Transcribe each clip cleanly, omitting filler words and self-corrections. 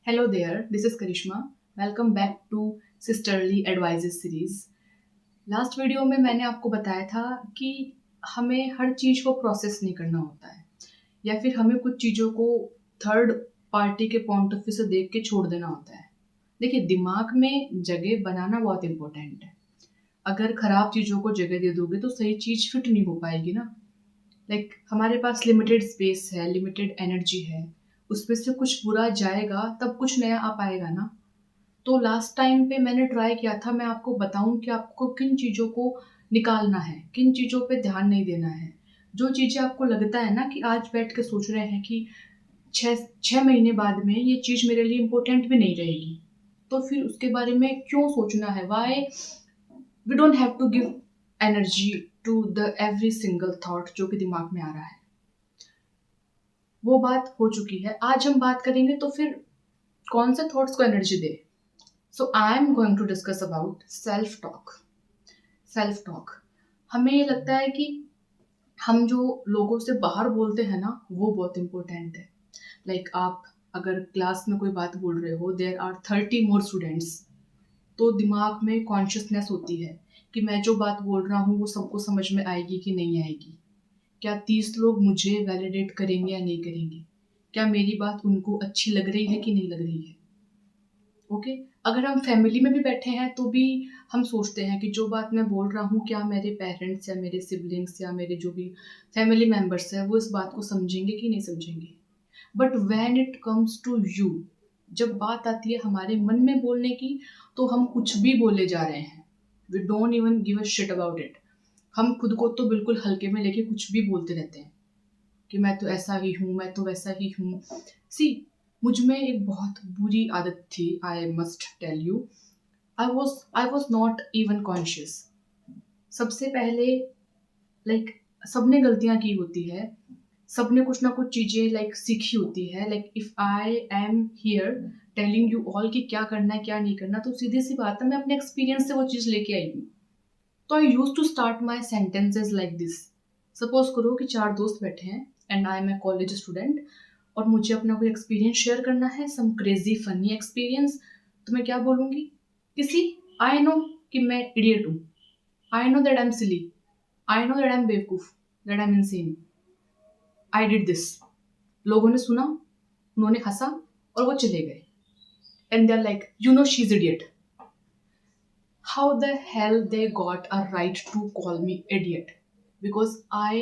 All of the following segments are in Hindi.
Hello there, this is Karishma. Welcome back to Sisterly Advices series. Last video में मैंने आपको बताया था कि हमें हर चीज़ को प्रोसेस नहीं करना होता है या फिर हमें कुछ चीज़ों को थर्ड पार्टी के पॉइंट ऑफ व्यू से देख के छोड़ देना होता है। देखिए, दिमाग में जगह बनाना बहुत इम्पोर्टेंट है। अगर खराब चीज़ों को जगह दे दोगे तो सही चीज़ फिट नहीं हो पाएगी ना। हमारे पास लिमिटेड स्पेस है, लिमिटेड एनर्जी है, उसमें से कुछ बुरा जाएगा तब कुछ नया आ पाएगा ना। तो लास्ट टाइम पे मैंने ट्राई किया था मैं आपको बताऊं कि आपको किन चीज़ों को निकालना है, किन चीज़ों पे ध्यान नहीं देना है। जो चीज़ें आपको लगता है ना कि आज बैठ के सोच रहे हैं कि छः छः महीने बाद में ये चीज़ मेरे लिए इम्पोर्टेंट भी नहीं रहेगी, तो फिर उसके बारे में क्यों सोचना है? Why we don't have to give energy to the every single thought जो कि दिमाग में आ रहा है। वो बात हो चुकी है। आज हम बात करेंगे तो फिर कौन से थॉट्स को एनर्जी दे। So I am going to discuss about self talk. Self talk, हमें ये लगता है कि हम जो लोगों से बाहर बोलते हैं ना वो बहुत इंपॉर्टेंट है। आप अगर क्लास में कोई बात बोल रहे हो, देयर आर 30 मोर स्टूडेंट्स, तो दिमाग में कॉन्शियसनेस होती है कि मैं जो बात बोल रहा हूँ वो सबको समझ में आएगी कि नहीं आएगी। क्या 30 लोग मुझे वैलिडेट करेंगे या नहीं करेंगे? क्या मेरी बात उनको अच्छी लग रही है कि नहीं लग रही है? ओके। अगर हम फैमिली में भी बैठे हैं तो भी हम सोचते हैं कि जो बात मैं बोल रहा हूँ क्या मेरे पेरेंट्स या मेरे सिबलिंग्स या मेरे जो भी फैमिली मेम्बर्स हैं वो इस बात को समझेंगे कि नहीं समझेंगे। But when it comes to you, जब बात आती है हमारे मन में बोलने की, तो हम कुछ भी बोले जा रहे हैं। We don't even give a shit about it. हम खुद को तो बिल्कुल हल्के में लेके कुछ भी बोलते रहते हैं कि मैं तो ऐसा ही हूँ, मैं तो वैसा ही हूँ। सी, मुझ में एक बहुत बुरी आदत थी, I must tell you. I was not even conscious. सबसे पहले लाइक सबने गलतियां की होती है, सबने कुछ ना कुछ चीजें सीखी होती है। If I am here telling you all कि क्या करना है क्या नहीं करना, तो सीधी सी बात है मैं अपने एक्सपीरियंस से वो चीज लेके आई हूँ। तो I use to start my sentences like this. Suppose करो कि चार दोस्त बैठे हैं and I am a college student और मुझे अपना कोई एक्सपीरियंस शेयर करना है, सम क्रेजी फनी एक्सपीरियंस। तो मैं क्या बोलूंगी? किसी, आई नो कि मैं इडियट हूँ, I know that I am silly, I know that I am बेवकूफ, that I am insane, I did this. लोगों ने सुना, उन्होंने हंसा और वो चले गए। And they are like, you know she is idiot. How the hell they got a right to call me idiot? Because I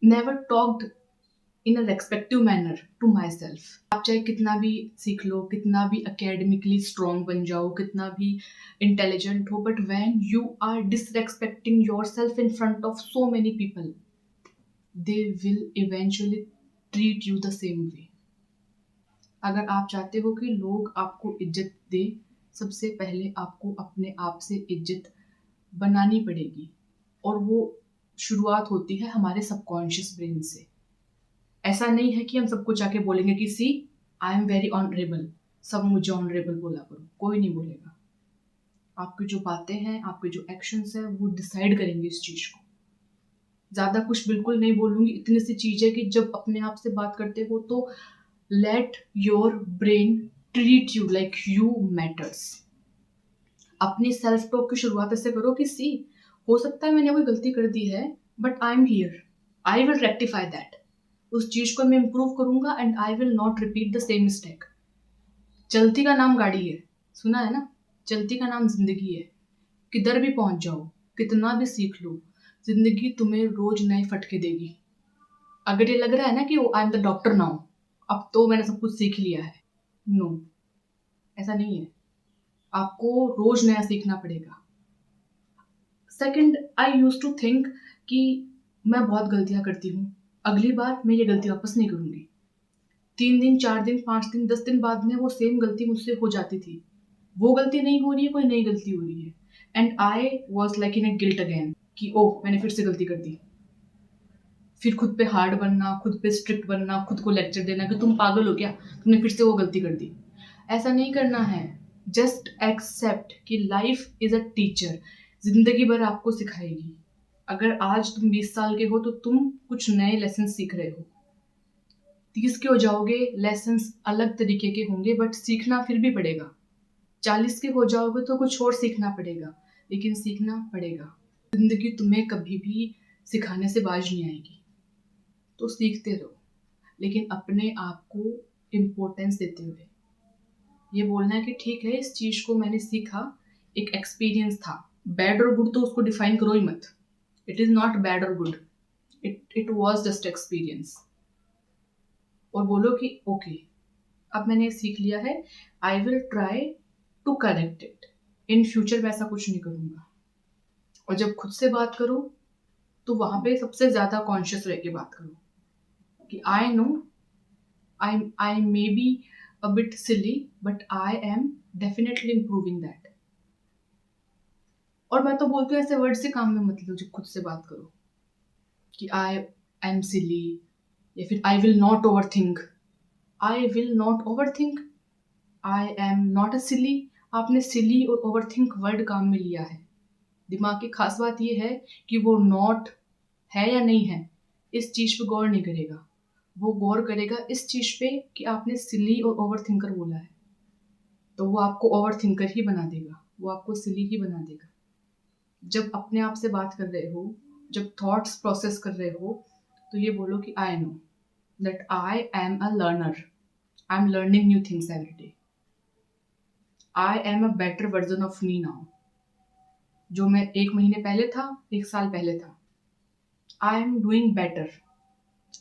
never talked in a respective manner to myself. आप चाहे कितना भी सीख लो, कितना भी academically strong बन जाओ, कितना भी intelligent हो, but when you are disrespecting yourself in front of so many people, they will eventually treat you the same way. अगर आप चाहते हो कि लोग आपको इज्जत दें, सबसे पहले आपको अपने आप से इज्जत बनानी पड़ेगी। और वो शुरुआत होती है हमारे सबकॉन्शियस ब्रेन से। ऐसा नहीं है कि हम सबको जाके बोलेंगे कि सी, आई एम वेरी ऑनरेबल, सब मुझे ऑनरेबल बोला करो। कोई नहीं बोलेगा। आपकी जो बातें हैं, आपके जो एक्शंस हैं, वो डिसाइड करेंगे इस चीज को। ज्यादा कुछ बिल्कुल नहीं बोलूंगी। इतनी सी चीज है कि जब अपने आप से बात करते हो तो let your brain treat you like you matters. अपनी सेल्फ टॉक की शुरुआत ऐसे करो कि सी, हो सकता है मैंने कोई गलती कर दी है, but I am here, I will rectify that. उस चीज को मैं इंप्रूव करूंगा and I will not repeat the same mistake. चलती का नाम गाड़ी है, सुना है ना? चलती का नाम जिंदगी है। किधर भी पहुंच जाओ, कितना भी सीख लो, जिंदगी तुम्हें रोज नए फटके देगी। अगर ये लग रहा है ना कि I am the doctor now, अब तो मैंने सब कुछ सीख लिया है, नो, ऐसा नहीं है। आपको रोज नया सीखना पड़ेगा। Second, I use to think कि मैं बहुत गलतियां करती हूँ, अगली बार मैं ये गलती वापस नहीं करूंगी। 3 दिन, 4 दिन, 5 दिन, 10 दिन बाद में वो सेम गलती मुझसे हो जाती थी। वो गलती नहीं हो रही है, कोई नई गलती हो रही है। And I was like in A guilt again कि ओह मैंने फिर से गलती कर दी। फिर खुद पे हार्ड बनना, खुद पे स्ट्रिक्ट बनना, खुद को लेक्चर देना कि तुम पागल हो क्या, तुमने फिर से वो गलती कर दी। ऐसा नहीं करना है। जस्ट एक्सेप्ट कि लाइफ इज अ टीचर, जिंदगी भर आपको सिखाएगी। अगर आज तुम 20 साल के हो तो तुम कुछ नए लेसन सीख रहे हो। 30 के हो जाओगे, लेसन्स अलग तरीके के होंगे, बट सीखना फिर भी पड़ेगा। 40 के हो जाओगे तो कुछ और सीखना पड़ेगा, लेकिन सीखना पड़ेगा। जिंदगी तुम्हें कभी भी सिखाने से बाज नहीं आएगी, तो सीखते रहो, लेकिन अपने आप को इम्पोर्टेंस देते हुए। ये बोलना है कि ठीक है, इस चीज को मैंने सीखा, एक एक्सपीरियंस था। बैड और गुड तो उसको डिफाइन करो ही मत। इट इज नॉट बैड और good, it was just experience. और बोलो कि ओके, अब मैंने सीख लिया है, I will try to correct it, in future मैं ऐसा कुछ नहीं करूंगा। और जब खुद से बात करो तो वहां पे सबसे ज्यादा कॉन्शियस रह के बात करो कि I know I may be a bit silly, but I am definitely improving that. और मैं तो बोलती हूँ ऐसे वर्ड से काम में मत लो जब खुद से बात करो कि आई एम सिली, या फिर I will not overthink. I will not overthink, I am not a silly. आपने सिली और ओवर थिंक वर्ड काम में लिया है। दिमाग की खास बात यह है कि वो नॉट है या नहीं है, इस चीज पे गौर नहीं करेगा। वो गौर करेगा इस चीज पे कि आपने सिली और ओवर थिंकर बोला है, तो वो आपको ओवर थिंकर ही बना देगा, वो आपको सिली ही बना देगा। जब अपने आप से बात कर रहे हो, जब थॉट्स प्रोसेस कर रहे हो, तो ये बोलो कि आई know that I am a learner, I am learning new things every day. I am a better version of me now. जो मैं 1 महीने पहले था, 1 साल पहले था, I am doing better.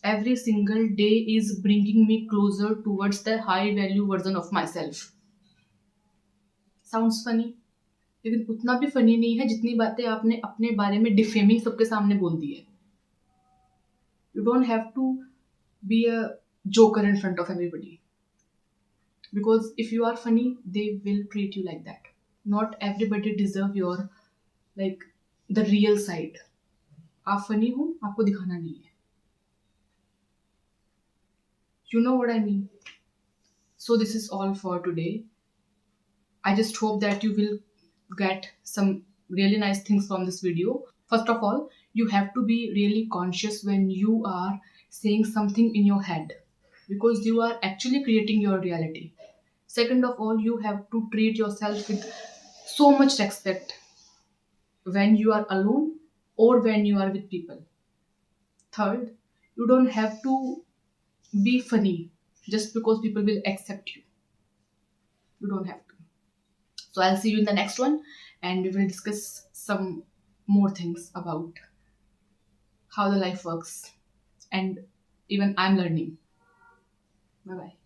Every single day is bringing me closer towards the high value version of myself. Sounds funny, लेकिन उतना भी फनी नहीं है जितनी बातें आपने अपने बारे में डिफेमिंग सबके सामने बोल दी है। You don't have to be a joker in front of everybody, because if you are funny, they will treat you like that. Not everybody deserve your like the real side. आप फनी हो, आपको दिखाना नहीं है। You know what I mean? So this is all for today. I just hope that you will get some really nice things from this video. First of all, you have to be really conscious when you are saying something in your head, because you are actually creating your reality. Second of all, you have to treat yourself with so much respect when you are alone or when you are with people. Third, you don't have to be funny just because people will accept you. You don't have to. So I'll see you in the next one, and we will discuss some more things about how the life works, and even I'm learning. Bye bye.